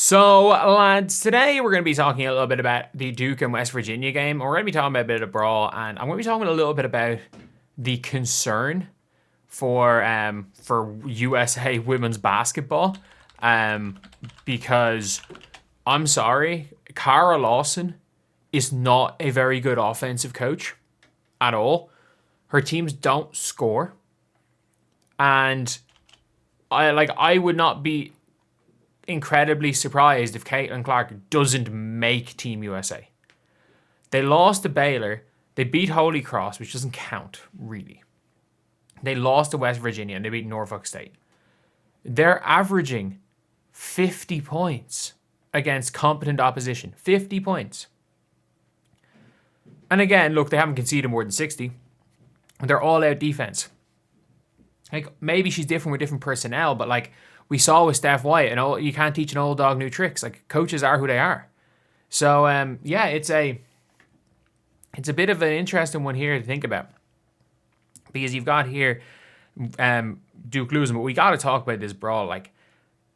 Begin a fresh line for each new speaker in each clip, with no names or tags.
So, lads, today we're going to be talking a little bit about the Duke and West Virginia game. We're going to be talking about a bit of brawl, and I'm going to be talking a little bit about the concern for USA women's basketball. Because I'm sorry, Cara Lawson is not a very good offensive coach at all. Her teams don't score, and I would not be incredibly surprised if Caitlin Clark doesn't make Team USA. They lost to Baylor. They beat Holy Cross, which doesn't count, really. They lost to West Virginia, and they beat Norfolk State. They're averaging 50 points against competent opposition. 50 points. And again, look, they haven't conceded more than 60. They're all-out defense. Like, maybe she's different with different personnel, but like we saw with Steph White, and you can't teach an old dog new tricks. Like, coaches are who they are. So yeah, it's a bit of an interesting one here to think about, because you've got here Duke losing, but we got to talk about this brawl. Like,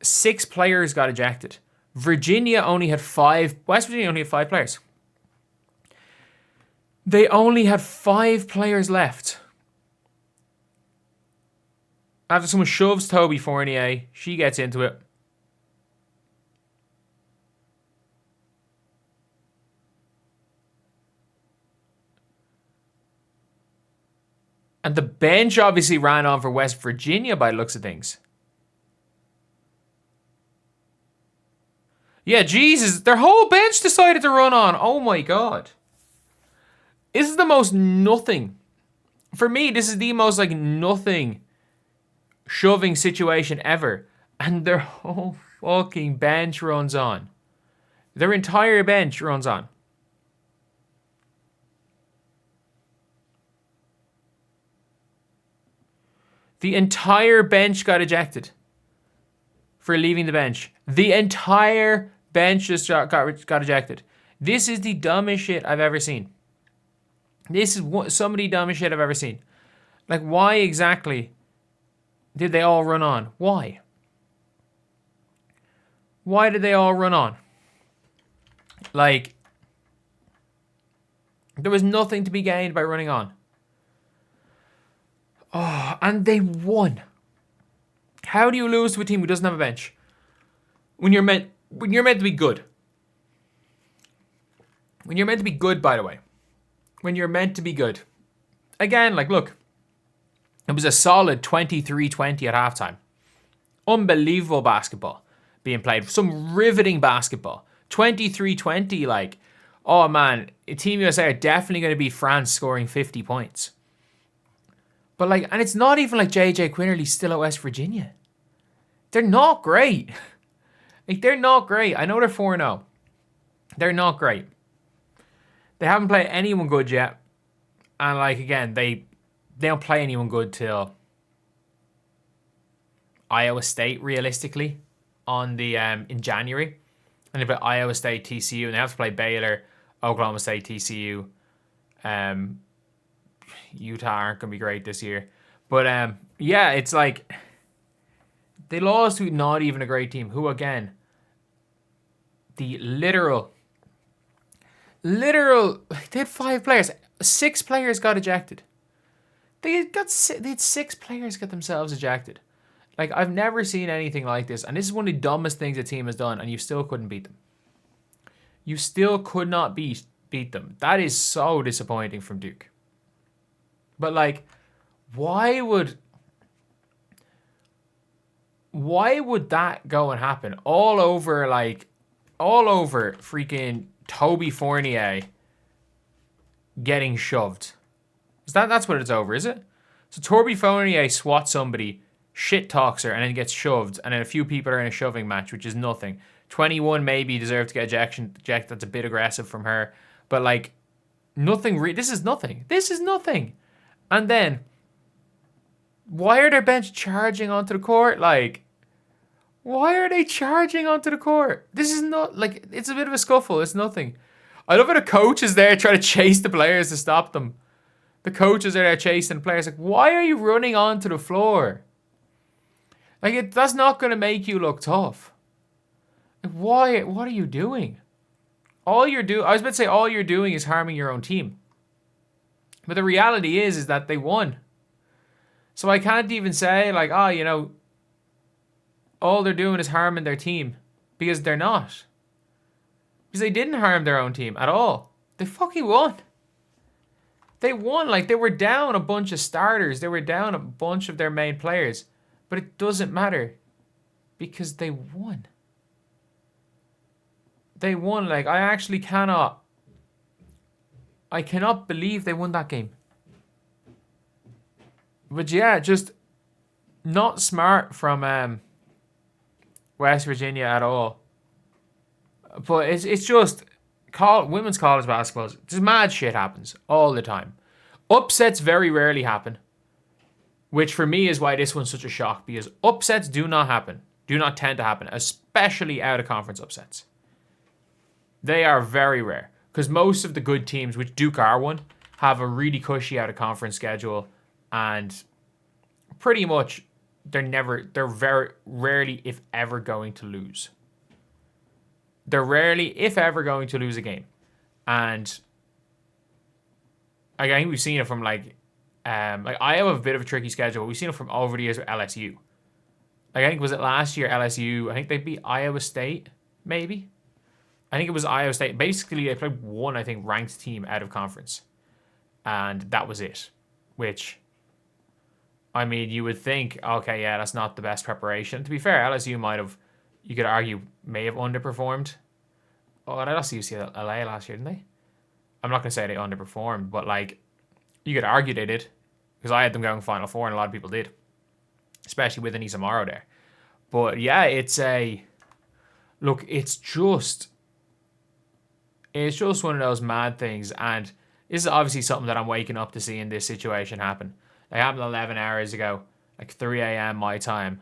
6 players got ejected. Virginia only had 5. West Virginia only had 5 players. They only had 5 players left. After someone shoves Toby Fournier, she gets into it. And the bench obviously ran on for West Virginia by the looks of things. Yeah, Jesus, their whole bench decided to run on. Oh my God. This is the most nothing. For me, this is the most like nothing shoving situation ever. And their whole fucking bench runs on. Their entire bench runs on. The entire bench got ejected for leaving the bench. The entire bench just got ejected. This is the dumbest shit I've ever seen. This is some of the dumbest shit I've ever seen. Like, why exactly did they all run on? Why? Why did they all run on? Like, there was nothing to be gained by running on. Oh, and they won. How do you lose to a team who doesn't have a bench? When you're meant to be good. When you're meant to be good, by the way. When you're meant to be good. Again, like, look. It was a solid 23-20 at halftime. Unbelievable basketball being played. Some riveting basketball. 23-20, like, oh man, Team USA are definitely going to beat France scoring 50 points. But like, and it's not even like JJ Quinterly's still at West Virginia. They're not great. Like, they're not great. I know they're 4-0. They're not great. They haven't played anyone good yet. And like, again, they don't play anyone good till Iowa State, realistically, on the in January. And they play Iowa State, TCU, and they have to play Baylor, Oklahoma State, TCU. Utah aren't going to be great this year. But yeah, it's like they lost to not even a great team, who, again, the literal, they had 5 players. 6 players got ejected. They had 6 players get themselves ejected. Like, I've never seen anything like this. And this is one of the dumbest things a team has done, and you still couldn't beat them. You still could not beat them. That is so disappointing from Duke. But like, why would that go and happen? All over freaking Toby Fournier getting shoved. That's what it's over, is it? So Toby Fournier swats somebody, shit talks her, and then gets shoved, and then a few people are in a shoving match, which is nothing. 21 maybe deserved to get ejected. That's a bit aggressive from her. But like, nothing. This is nothing. This is nothing. And then, why are their bench charging onto the court? Like, why are they charging onto the court? This is not, like, it's a bit of a scuffle. It's nothing. I love how the coach is there trying to chase the players to stop them. The coaches are there chasing the players. Like, why are you running onto the floor? Like, that's not going to make you look tough. Why? What are you doing? I was about to say all you're doing is harming your own team. But the reality is that they won. So I can't even say like, oh, you know, all they're doing is harming their team, because they're not. Because they didn't harm their own team at all. They fucking won. They won. Like, they were down a bunch of starters. They were down a bunch of their main players. But it doesn't matter, because they won. They won. Like, I cannot believe they won that game. But yeah, just not smart from West Virginia at all. But it's just women's college basketball. Just mad shit happens all the time. Upsets very rarely happen, which for me is why this one's such a shock, because upsets do not tend to happen, especially out of conference upsets. They are very rare, because most of the good teams, which Duke are one, have a really cushy out of conference schedule, and pretty much they're very rarely, if ever, going to lose. They're rarely, if ever, going to lose a game. And I think we've seen it from like Iowa have a bit of a tricky schedule. We've seen it from over the years with LSU. Like, I think, was it last year, LSU, I think they beat Iowa State, maybe? I think it was Iowa State. Basically, they played one, I think, ranked team out of conference. And that was it. Which, I mean, you would think, okay, yeah, that's not the best preparation. To be fair, LSU you could argue, may have underperformed. Oh, they lost to UCLA last year, didn't they? I'm not going to say they underperformed, but, like, you could argue they did. Because I had them going Final Four, and a lot of people did. Especially with Anissa Morrow there. But, yeah, look, it's just one of those mad things. And this is obviously something that I'm waking up to seeing this situation happen. It happened 11 hours ago, like 3 a.m. my time.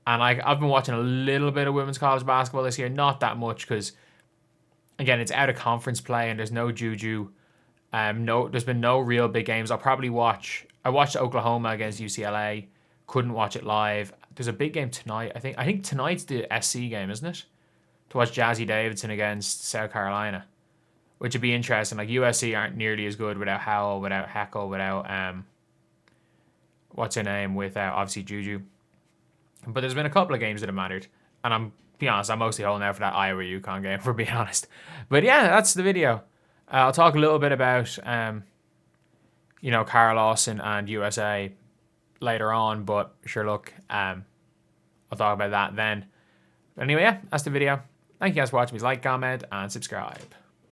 And I've been watching a little bit of women's college basketball this year. Not that much, because, again, it's out of conference play and there's no juju. There's been no real big games. I watched Oklahoma against UCLA. Couldn't watch it live. There's a big game tonight. I think tonight's the SC game, isn't it? To watch Jazzy Davidson against South Carolina, which would be interesting. Like, USC aren't nearly as good without Howell, without Heckle, without what's her name, without obviously Juju. But there's been a couple of games that have mattered, and I'm mostly holding out for that Iowa UConn game, for being honest. But yeah, that's the video. I'll talk a little bit about Carl Lawson and USA later on, but sure, look, I'll talk about that then. But anyway, yeah, that's the video. Thank you guys for watching. Please like, comment, and subscribe.